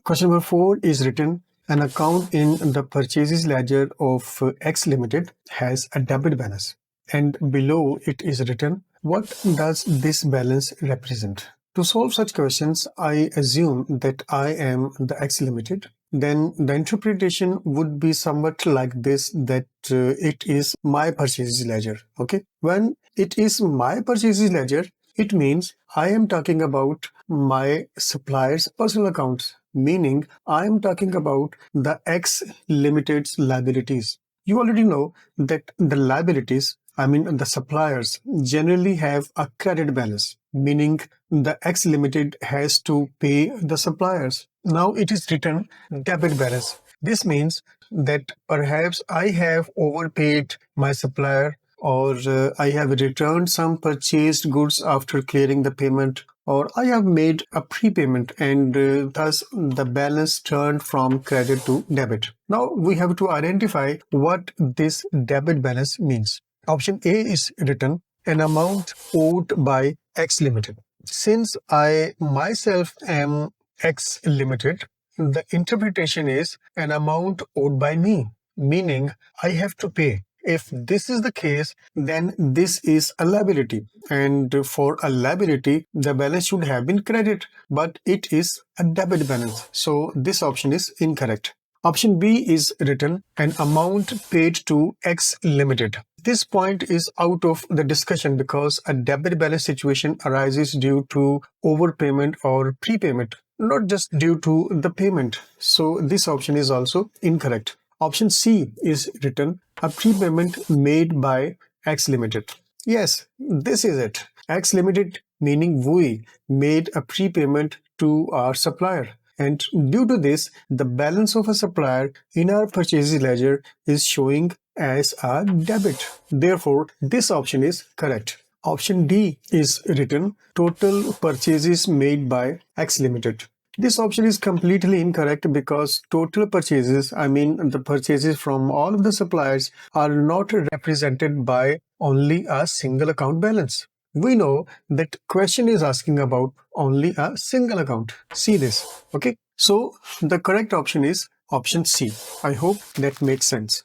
Question number 4 is written, an account in the purchases ledger of X Limited has a debit balance, and below it is written, what does this balance represent? To solve such questions, I assume that I am the X Limited. Then the interpretation would be somewhat like this, that it is my purchases ledger. Okay, when it is my purchases ledger, it means I am talking about my supplier's personal accounts, meaning I am talking about the X Limited's liabilities. You already know that the liabilities, the suppliers, generally have a credit balance, meaning the X Limited has to pay the suppliers. Now it is written debit balance. This means that perhaps I have overpaid my supplier, or I have returned some purchased goods after clearing the payment, or I have made a prepayment and thus the balance turned from credit to debit. Now we have to identify what this debit balance means. Option A is written, an amount owed by X Limited. Since I myself am X Limited, the interpretation is an amount owed by me, meaning I have to pay. If this is the case, then this is a liability. And for a liability, the balance should have been credit, but it is a debit balance. So this option is incorrect. Option B is written, an amount paid to X Limited. This point is out of the discussion because a debit balance situation arises due to overpayment or prepayment, not just due to the payment. So this option is also incorrect. Option C is written, a prepayment made by X Limited. Yes, this is it. X Limited, meaning we, made a prepayment to our supplier. And due to this, the balance of a supplier in our purchases ledger is showing as a debit. Therefore, this option is correct. Option D is written, total purchases made by X Limited. This option is completely incorrect because total purchases, the purchases from all of the suppliers, are not represented by only a single account balance. We know that question is asking about only a single account. See this, okay? So the correct option is option C. I hope that makes sense.